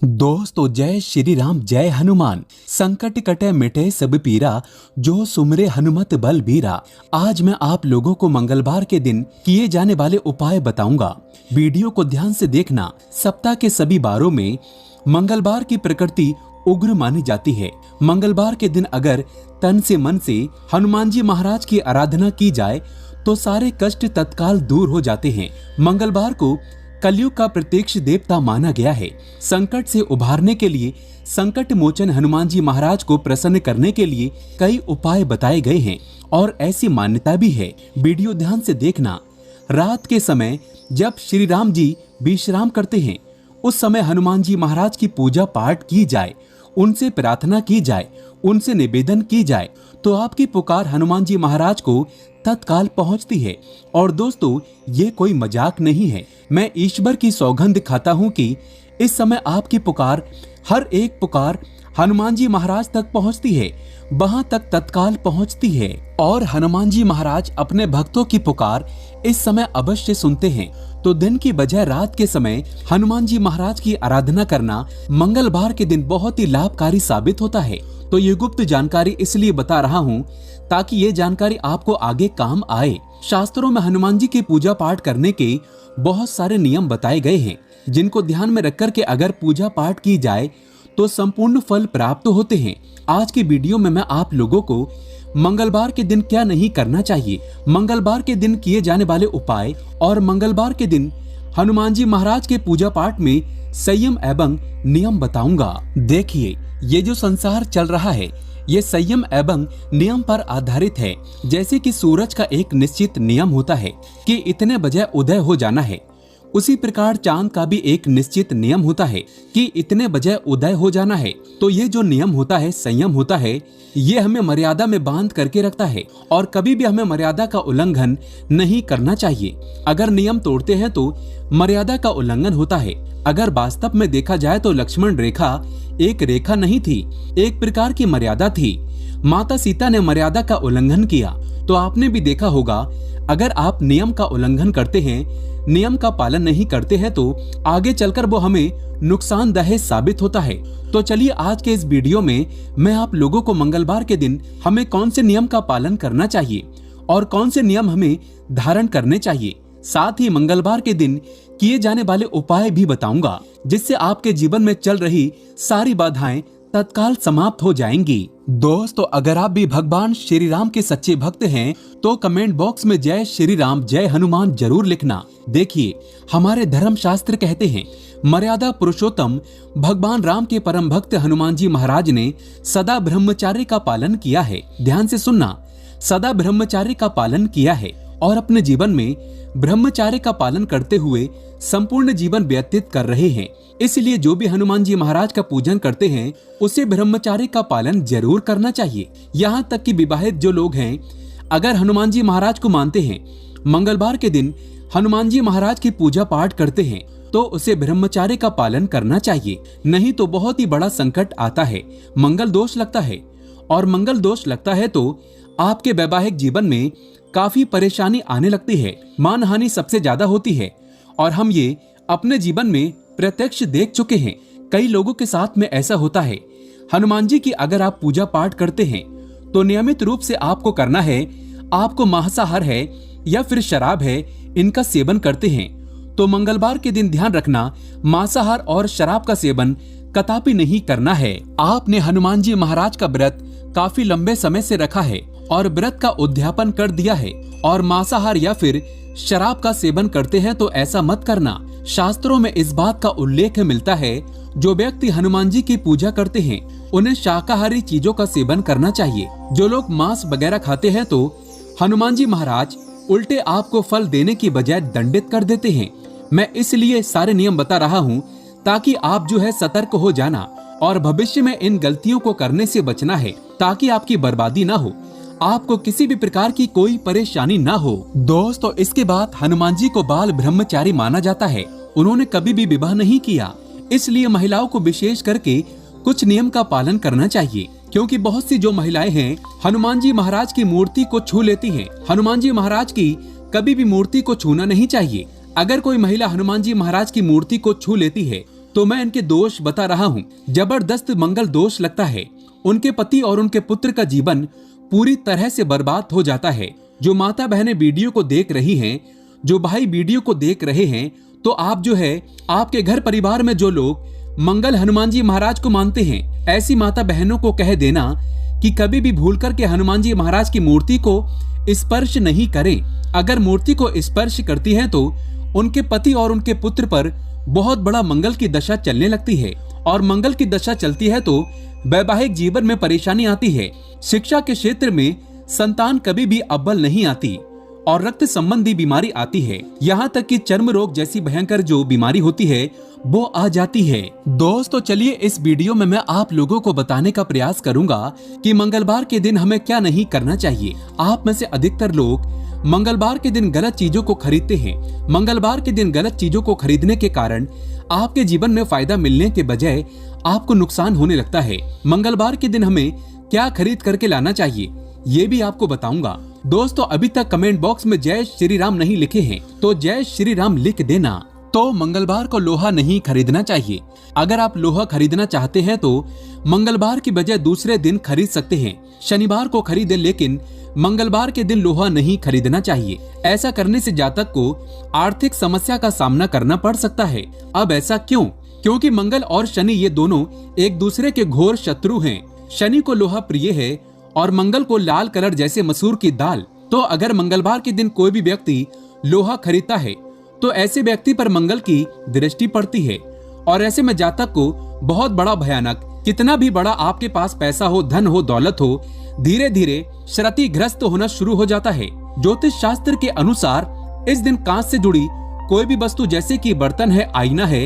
दोस्तों जय श्री राम जय हनुमान। संकट कटे मिटे सब पीरा, जो सुमरे हनुमत बल बीरा। आज मैं आप लोगों को मंगलवार के दिन किए जाने वाले उपाय बताऊंगा। वीडियो को ध्यान से देखना। सप्ताह के सभी बारों में मंगलवार की प्रकृति उग्र मानी जाती है। मंगलवार के दिन अगर तन से मन से हनुमान जी महाराज की आराधना की जाए तो सारे कष्ट तत्काल दूर हो जाते हैं। मंगलवार को कलयुग का प्रत्यक्ष देवता माना गया है। संकट से उभारने के लिए, संकट मोचन हनुमान जी महाराज को प्रसन्न करने के लिए कई उपाय बताए गए हैं और ऐसी मान्यता भी है। वीडियो ध्यान से देखना। रात के समय जब श्री राम जी विश्राम करते हैं उस समय हनुमान जी महाराज की पूजा पाठ की जाए, उनसे प्रार्थना की जाए, उनसे निवेदन की जाए तो आपकी पुकार हनुमान जी महाराज को तत्काल पहुंचती है। और दोस्तों ये कोई मजाक नहीं है। मैं ईश्वर की सौगंध खाता हूं कि इस समय आपकी पुकार, हर एक पुकार हनुमान जी महाराज तक पहुंचती है, वहां तक तत्काल पहुंचती है। और हनुमान जी महाराज अपने भक्तों की पुकार इस समय अवश्य सुनते हैं। तो दिन की बजाय रात के समय हनुमान जी महाराज की आराधना करना मंगलवार के दिन बहुत ही लाभकारी साबित होता है। तो ये गुप्त जानकारी इसलिए बता रहा हूँ ताकि ये जानकारी आपको आगे काम आए। शास्त्रों में हनुमान जी की पूजा पाठ करने के बहुत सारे नियम बताए गए हैं, जिनको ध्यान में रखकर के अगर पूजा पाठ की जाए तो संपूर्ण फल प्राप्त होते हैं। आज की वीडियो में मैं आप लोगों को मंगलवार के दिन क्या नहीं करना चाहिए, मंगलवार के दिन किए जाने वाले उपाय और मंगलवार के दिन हनुमान जी महाराज के पूजा पाठ में संयम एवं नियम बताऊंगा। देखिए, ये जो संसार चल रहा है ये संयम एवं नियम पर आधारित है। जैसे कि सूरज का एक निश्चित नियम होता है कि इतने बजे उदय हो जाना है, उसी प्रकार चांद का भी एक निश्चित नियम होता है कि इतने बजे उदय हो जाना है। तो ये जो नियम होता है, संयम होता है, ये हमें मर्यादा में बांध करके रखता है और कभी भी हमें मर्यादा का उल्लंघन नहीं करना चाहिए। अगर नियम तोड़ते हैं तो मर्यादा का उल्लंघन होता है। अगर वास्तव में देखा जाए तो लक्ष्मण रेखा एक रेखा नहीं थी, एक प्रकार की मर्यादा थी। माता सीता ने मर्यादा का उल्लंघन किया। तो आपने भी देखा होगा, अगर आप नियम का उल्लंघन करते हैं, नियम का पालन नहीं करते हैं तो आगे चलकर वो हमें नुकसानदेह साबित होता है। तो चलिए आज के इस वीडियो में मैं आप लोगों को मंगलवार के दिन हमें कौन से नियम का पालन करना चाहिए और कौन से नियम हमें धारण करने चाहिए, साथ ही मंगलवार के दिन किए जाने वाले उपाय भी बताऊंगा, जिससे आपके जीवन में चल रही सारी बाधाएं तत्काल समाप्त हो जाएंगी। दोस्तों अगर आप भी भगवान श्री राम के सच्चे भक्त हैं तो कमेंट बॉक्स में जय श्री राम जय हनुमान जरूर लिखना। देखिए, हमारे धर्म शास्त्र कहते हैं मर्यादा पुरुषोत्तम भगवान राम के परम भक्त हनुमान जी महाराज ने सदा ब्रह्मचार्य का पालन किया है। ध्यान से सुनना, सदा ब्रह्मचार्य का पालन किया है और अपने जीवन में ब्रह्मचार्य का पालन करते हुए संपूर्ण जीवन व्यतीत कर रहे हैं। इसलिए जो भी हनुमान जी महाराज का पूजन करते हैं उसे ब्रह्मचार्य का पालन जरूर करना चाहिए। यहाँ तक कि विवाहित जो लोग हैं, अगर हनुमान जी महाराज को मानते हैं, मंगलवार के दिन हनुमान जी महाराज की पूजा पाठ करते हैं तो उसे ब्रह्मचार्य का पालन करना चाहिए। नहीं तो बहुत ही बड़ा संकट आता है, मंगल दोष लगता है। और मंगल दोष लगता है तो आपके वैवाहिक जीवन में काफी परेशानी आने लगती है, मानहानि सबसे ज्यादा होती है। और हम ये अपने जीवन में प्रत्यक्ष देख चुके हैं। कई लोगों के साथ में ऐसा होता है। हनुमान जी की अगर आप पूजा पाठ करते हैं तो नियमित रूप से आपको करना है, आपको मांसाहार है या फिर शराब है, इनका सेवन करते हैं तो मंगलवार के दिन ध्यान रखना, मांसाहार और शराब का सेवन कदापि नहीं करना है। आपने हनुमान जी महाराज का व्रत काफी लंबे समय से रखा है और व्रत का उद्यापन कर दिया है और मांसाहार या फिर शराब का सेवन करते हैं तो ऐसा मत करना। शास्त्रों में इस बात का उल्लेख मिलता है, जो व्यक्ति हनुमान जी की पूजा करते हैं उन्हें शाकाहारी चीजों का सेवन करना चाहिए। जो लोग मांस वगैरह खाते हैं तो हनुमान जी महाराज उल्टे आपको फल देने की बजाय दंडित कर देते हैं। मैं इसलिए सारे नियम बता रहा हूँ ताकि आप जो है सतर्क हो जाना और भविष्य में इन गलतियों को करने से बचना है, ताकि आपकी बर्बादी ना हो, आपको किसी भी प्रकार की कोई परेशानी ना हो। दोस्तों इसके बाद हनुमान जी को बाल ब्रह्मचारी माना जाता है। उन्होंने कभी भी विवाह नहीं किया, इसलिए महिलाओं को विशेष करके कुछ नियम का पालन करना चाहिए। क्योंकि बहुत सी जो महिलाएं हैं हनुमान जी महाराज की मूर्ति को छू लेती हैं। हनुमान जी महाराज की कभी भी मूर्ति को छूना नहीं चाहिए। अगर कोई महिला हनुमान जी महाराज की मूर्ति को छू लेती है तो तो मैं इनके दोष बता रहा हूँ। जबरदस्त मंगल दोष लगता है। उनके पति और उनके पुत्र का जीवन पूरी तरह से बर्बाद हो जाता है। जो माता बहनें वीडियो को देख रही हैं, जो भाई वीडियो को देख रहे हैं, तो आप जो है आपके घर परिवार में जो लोग मंगल हनुमान जी महाराज को मानते हैं, ऐसी माता बहनों को कह देना कि कभी भी भूल कर के हनुमान जी महाराज की मूर्ति को स्पर्श नहीं करें। अगर मूर्ति को स्पर्श करती हैं तो उनके पति और उनके पुत्र पर बहुत बड़ा मंगल की दशा चलने लगती है, और मंगल की दशा चलती है तो वैवाहिक जीवन में परेशानी आती है। शिक्षा के क्षेत्र में संतान कभी भी अव्वल नहीं आती, और रक्त संबंधी बीमारी आती है। यहाँ तक कि चर्म रोग जैसी भयंकर जो बीमारी होती है वो आ जाती है। दोस्तों चलिए इस वीडियो में मैं आप लोगों को बताने का प्रयास करूंगा कि मंगलवार के दिन हमें क्या नहीं करना चाहिए। आप में से अधिकतर लोग मंगलवार के दिन गलत चीजों को खरीदते हैं। मंगलवार के दिन गलत चीजों को खरीदने के कारण आपके जीवन में फायदा मिलने के बजाय आपको नुकसान होने लगता है। मंगलवार के दिन हमें क्या खरीद करके लाना चाहिए ये भी आपको बताऊंगा। दोस्तों अभी तक कमेंट बॉक्स में जय श्री राम नहीं लिखे हैं तो जय श्री राम लिख देना। तो मंगलवार को लोहा नहीं खरीदना चाहिए। अगर आप लोहा खरीदना चाहते हैं तो मंगलवार की बजाय दूसरे दिन खरीद सकते हैं। शनिवार को खरीदें, लेकिन मंगलवार के दिन लोहा नहीं खरीदना चाहिए। ऐसा करने से जातक को आर्थिक समस्या का सामना करना पड़ सकता है। अब ऐसा क्यों? क्योंकि मंगल और शनि ये दोनों एक दूसरे के घोर शत्रु हैं। शनि को लोहा प्रिय है और मंगल को लाल कलर जैसे मसूर की दाल। तो अगर मंगलवार के दिन कोई भी व्यक्ति लोहा खरीदता है तो ऐसे व्यक्ति पर मंगल की दृष्टि पड़ती है, और ऐसे में जातक को बहुत बड़ा भयानक, कितना भी बड़ा आपके पास पैसा हो, धन हो, दौलत हो, धीरे धीरे क्षतिग्रस्त होना शुरू हो जाता है। ज्योतिष शास्त्र के अनुसार इस दिन कांच से जुड़ी कोई भी वस्तु जैसे कि बर्तन है, आईना है,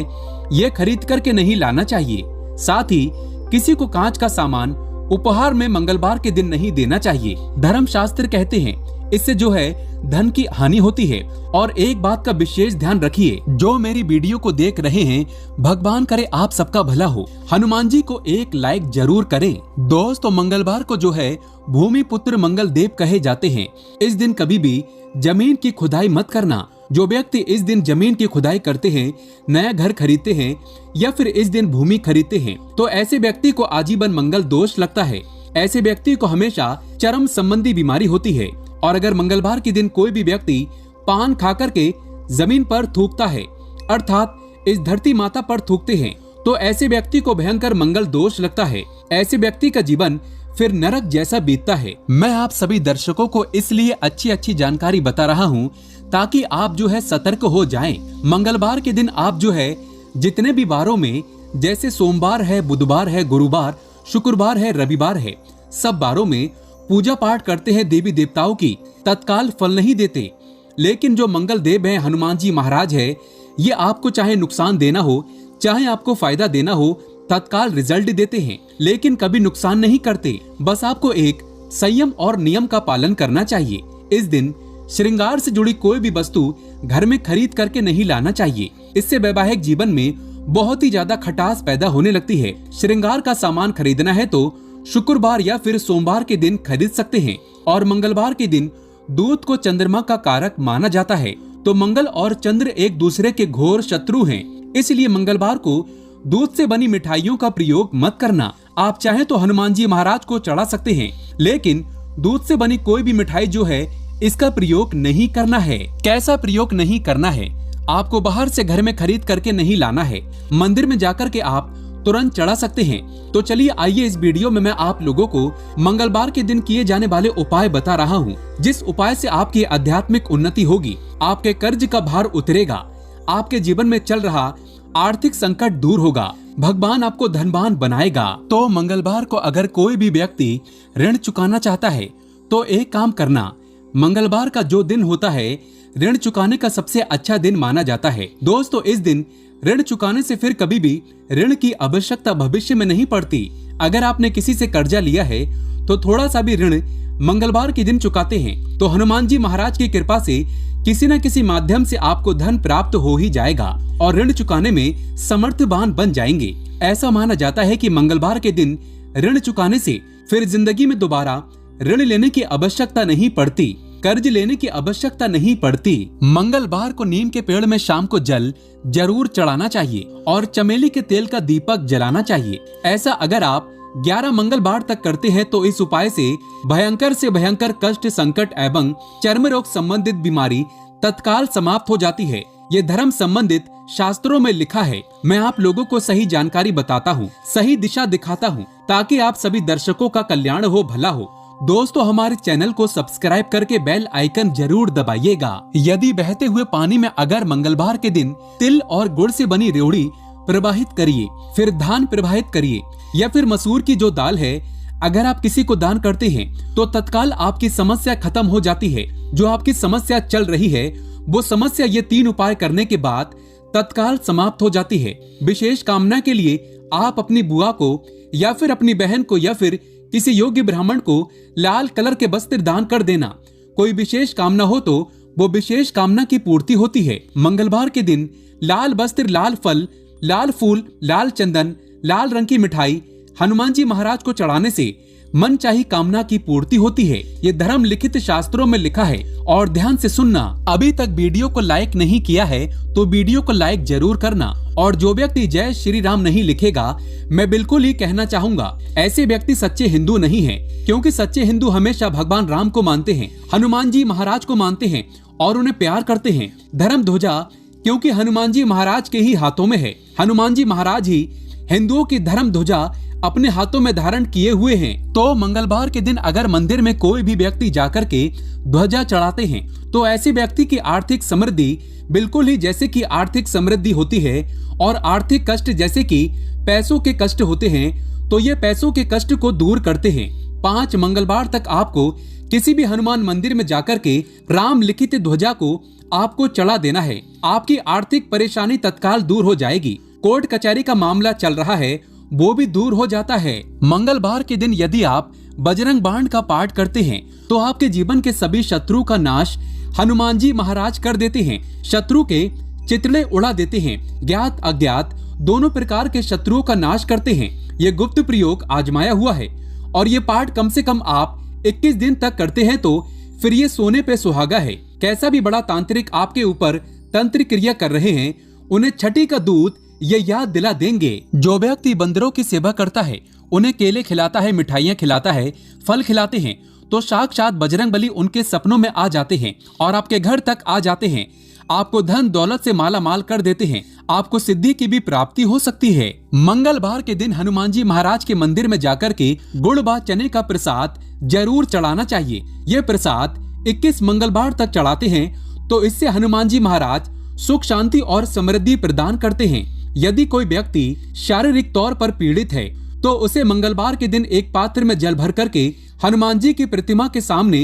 ये खरीद करके नहीं लाना चाहिए। साथ ही किसी को कांच का सामान उपहार में मंगलवार के दिन नहीं देना चाहिए। धर्म शास्त्र कहते हैं इससे जो है धन की हानि होती है। और एक बात का विशेष ध्यान रखिए, जो मेरी वीडियो को देख रहे हैं, भगवान करे आप सबका भला हो। हनुमान जी को एक लाइक जरूर करें। दोस्तों मंगलवार को जो है भूमि पुत्र मंगल देव कहे जाते हैं। इस दिन कभी भी जमीन की खुदाई मत करना। जो व्यक्ति इस दिन जमीन की खुदाई करते हैं, नया घर खरीदते हैं या फिर इस दिन भूमि खरीदते हैं, तो ऐसे व्यक्ति को आजीवन मंगल दोष लगता है। ऐसे व्यक्ति को हमेशा चर्म संबंधी बीमारी होती है। और अगर मंगलवार के दिन कोई भी व्यक्ति पान खा करके जमीन पर थूकता है, अर्थात इस धरती माता पर थूकते हैं, तो ऐसे व्यक्ति को भयंकर मंगल दोष लगता है। ऐसे व्यक्ति का जीवन फिर नरक जैसा बीतता है। मैं आप सभी दर्शकों को इसलिए अच्छी जानकारी बता रहा हूँ ताकि आप जो है सतर्क हो जाएं। मंगलवार के दिन आप जो है जितने भी वारों में, जैसे सोमवार है, बुधवार है, गुरुवार, शुक्रवार है, रविवार है, सब वारों में पूजा पाठ करते हैं देवी देवताओं की, तत्काल फल नहीं देते। लेकिन जो मंगल देव है, हनुमान जी महाराज है, ये आपको चाहे नुकसान देना हो चाहे आपको फायदा देना हो, तत्काल रिजल्ट देते हैं, लेकिन कभी नुकसान नहीं करते। बस आपको एक संयम और नियम का पालन करना चाहिए। इस दिन श्रृंगार से जुड़ी कोई भी वस्तु घर में खरीद करके नहीं लाना चाहिए। इससे वैवाहिक जीवन में बहुत ही ज्यादा खटास पैदा होने लगती है। श्रृंगार का सामान खरीदना है तो शुक्रवार या फिर सोमवार के दिन खरीद सकते हैं। और मंगलवार के दिन दूध को चंद्रमा का कारक माना जाता है, तो मंगल और चंद्र एक दूसरे के घोर शत्रु हैं। इसलिए मंगलवार को दूध से बनी मिठाइयों का प्रयोग मत करना। आप चाहे तो हनुमान जी महाराज को चढ़ा सकते हैं, लेकिन दूध से बनी कोई भी मिठाई जो है इसका प्रयोग नहीं करना है। कैसा प्रयोग नहीं करना है? आपको बाहर से घर में खरीद करके नहीं लाना है, मंदिर में जाकर के आप तुरंत चढ़ा सकते हैं। तो चलिए आइए इस वीडियो में मैं आप लोगों को मंगलवार के दिन किए जाने वाले उपाय बता रहा हूँ, जिस उपाय से आपकी आध्यात्मिक उन्नति होगी, आपके कर्ज का भार उतरेगा, आपके जीवन में चल रहा आर्थिक संकट दूर होगा, भगवान आपको धनवान बनाएगा। तो मंगलवार को अगर कोई भी व्यक्ति ऋण चुकाना चाहता है तो एक काम करना, मंगलवार का जो दिन होता है ऋण चुकाने का सबसे अच्छा दिन माना जाता है। दोस्तों इस दिन ऋण चुकाने से फिर कभी भी ऋण की आवश्यकता भविष्य में नहीं पड़ती। अगर आपने किसी से कर्जा लिया है तो थोड़ा सा भी ऋण मंगलवार के दिन चुकाते हैं तो हनुमान जी महाराज की कृपा से किसी न किसी माध्यम से आपको धन प्राप्त हो ही जाएगा और ऋण चुकाने में समर्थवान बन जाएंगे। ऐसा माना जाता है कि मंगलवार के दिन ऋण चुकाने से फिर जिंदगी में दोबारा ऋण लेने की आवश्यकता नहीं पड़ती। कर्ज लेने की आवश्यकता नहीं पड़ती। मंगलवार को नीम के पेड़ में शाम को जल जरूर चढ़ाना चाहिए और चमेली के तेल का दीपक जलाना चाहिए। ऐसा अगर आप 11 मंगलवार तक करते हैं तो इस उपाय से भयंकर कष्ट, संकट एवं चर्म रोग संबंधित बीमारी तत्काल समाप्त हो जाती है। ये धर्म संबंधित शास्त्रों में लिखा है। मैं आप लोगों को सही जानकारी बताता हूँ, सही दिशा दिखाता हूँ, ताकि आप सभी दर्शकों का कल्याण हो, भला हो। दोस्तों, हमारे चैनल को सब्सक्राइब करके बेल आइकन जरूर दबाइएगा। यदि बहते हुए पानी में अगर मंगलवार के दिन तिल और गुड़ से बनी रेवड़ी प्रवाहित करिए, फिर धान प्रवाहित करिए, या फिर मसूर की जो दाल है अगर आप किसी को दान करते हैं तो तत्काल आपकी समस्या खत्म हो जाती है। जो आपकी समस्या चल रही है वो समस्या ये 3 उपाय करने के बाद तत्काल समाप्त हो जाती है। विशेष कामना के लिए आप अपनी बुआ को या फिर अपनी बहन को या फिर किसी योग्य ब्राह्मण को लाल कलर के वस्त्र दान कर देना। कोई विशेष कामना हो तो वो विशेष कामना की पूर्ति होती है। मंगलवार के दिन लाल वस्त्र, लाल फल, लाल फूल, लाल चंदन, लाल रंग की मिठाई हनुमान जी महाराज को चढ़ाने से मन चाही कामना की पूर्ति होती है। ये धर्म लिखित शास्त्रों में लिखा है। और ध्यान से सुनना, अभी तक वीडियो को लाइक नहीं किया है तो वीडियो को लाइक जरूर करना। और जो व्यक्ति जय श्री राम नहीं लिखेगा, मैं बिल्कुल ही कहना चाहूंगा ऐसे व्यक्ति सच्चे हिंदू नहीं है, क्योंकि सच्चे हिंदू हमेशा भगवान राम को मानते हैं, हनुमान जी महाराज को मानते हैं और उन्हें प्यार करते हैं। धर्म ध्वजा क्योंकि हनुमान जी महाराज के ही हाथों में है। हनुमान जी महाराज ही हिंदुओं की धर्म ध्वजा अपने हाथों में धारण किए हुए हैं। तो मंगलवार के दिन अगर मंदिर में कोई भी व्यक्ति जाकर के ध्वजा चढ़ाते हैं तो ऐसे व्यक्ति की आर्थिक समृद्धि बिल्कुल ही जैसे कि आर्थिक समृद्धि होती है और आर्थिक कष्ट जैसे कि पैसों के कष्ट होते हैं तो ये पैसों के कष्ट को दूर करते हैं। 5 मंगलवार तक आपको किसी भी हनुमान मंदिर में जाकर के राम लिखित ध्वजा को आपको चढ़ा देना है। आपकी आर्थिक परेशानी तत्काल दूर हो जाएगी। कोर्ट कचहरी का मामला चल रहा है वो भी दूर हो जाता है। मंगलवार के दिन यदि आप बजरंग बाण का पाठ करते हैं तो आपके जीवन के सभी शत्रु का नाश हनुमान जी महाराज कर देते हैं। शत्रु के चितड़े उड़ा देते हैं। ज्ञात अज्ञात दोनों प्रकार के शत्रुओं का नाश करते हैं। ये गुप्त प्रयोग आजमाया हुआ है और ये पाठ कम से कम आप 21 दिन तक करते हैं तो फिर ये सोने पे सुहागा है। कैसा भी बड़ा तांत्रिक आपके ऊपर तंत्र क्रिया कर रहे हैं, उन्हें छठी का दूध ये याद दिला देंगे। जो व्यक्ति बंदरों की सेवा करता है, उन्हें केले खिलाता है, मिठाइयाँ खिलाता है, फल खिलाते हैं तो साक्षात बजरंगबली उनके सपनों में आ जाते हैं और आपके घर तक आ जाते हैं। आपको धन दौलत से माला माल कर देते हैं। आपको सिद्धि की भी प्राप्ति हो सकती है। मंगलवार के दिन हनुमान जी महाराज के मंदिर में जाकर के गुड़ व चने का प्रसाद जरूर चढ़ाना चाहिए। ये प्रसाद 21 मंगलवार तक चढ़ाते हैं तो इससे हनुमान जी महाराज सुख, शांति और समृद्धि प्रदान करते हैं। यदि कोई व्यक्ति शारीरिक तौर पर पीड़ित है तो उसे मंगलवार के दिन एक पात्र में जल भर करके हनुमान जी की प्रतिमा के सामने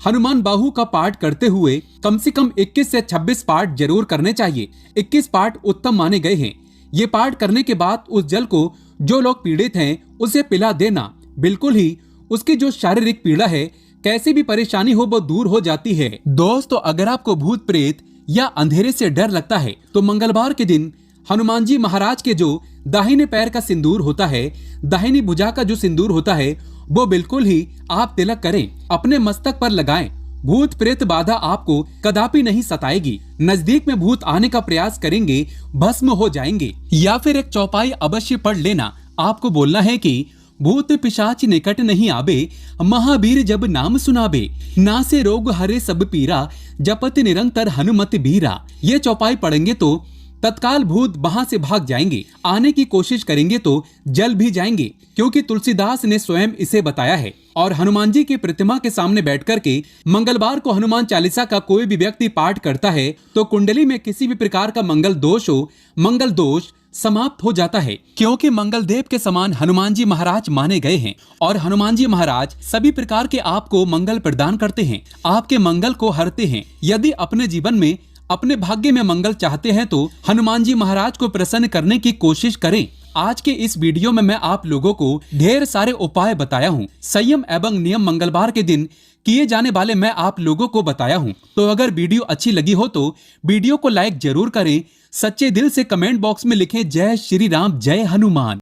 हनुमान बाहु का पाठ करते हुए कम से कम 21 से 26 पाठ जरूर करने चाहिए। 21 पाठ उत्तम माने गए हैं। ये पाठ करने के बाद उस जल को जो लोग पीड़ित हैं उसे पिला देना। बिल्कुल ही उसकी जो शारीरिक पीड़ा है, कैसी भी परेशानी हो, वो दूर हो जाती है। दोस्तों, अगर आपको भूत प्रेत या अंधेरे से डर लगता है तो मंगलवार के दिन हनुमान जी महाराज के जो दाहिने पैर का सिंदूर होता है, दाहिनी भुजा का जो सिंदूर होता है, वो बिल्कुल ही आप तिलक करें, अपने मस्तक पर लगाएं। भूत प्रेत बाधा आपको कदापि नहीं सताएगी। नजदीक में भूत आने का प्रयास करेंगे, भस्म हो जाएंगे। या फिर एक चौपाई अवश्य पढ़ लेना। आपको बोलना है कि भूत पिशाच निकट नहीं आबे, महावीर जब नाम सुनाबे, नासे रोग हरे सब पीरा, जपत निरंतर हनुमत बीरा। ये चौपाई पढ़ेंगे तो तत्काल भूत वहां से भाग जाएंगे। आने की कोशिश करेंगे तो जल भी जाएंगे, क्योंकि तुलसीदास ने स्वयं इसे बताया है। और हनुमान जी की प्रतिमा के सामने बैठ करके मंगलवार को हनुमान चालीसा का कोई भी व्यक्ति पाठ करता है तो कुंडली में किसी भी प्रकार का मंगल दोष हो, मंगल दोष समाप्त हो जाता है। क्योंकि मंगल देव के समान हनुमान जी महाराज माने गए हैं और हनुमान जी महाराज सभी प्रकार के आपको मंगल प्रदान करते हैं, आपके मंगल को हरते हैं। यदि अपने जीवन में, अपने भाग्य में मंगल चाहते हैं तो हनुमान जी महाराज को प्रसन्न करने की कोशिश करें। आज के इस वीडियो में मैं आप लोगों को ढेर सारे उपाय बताया हूँ। संयम एवं नियम मंगलवार के दिन किए जाने वाले मैं आप लोगों को बताया हूँ। तो अगर वीडियो अच्छी लगी हो तो वीडियो को लाइक जरूर करें। सच्चे दिल से कमेंट बॉक्स में लिखें जय श्री राम, जय हनुमान।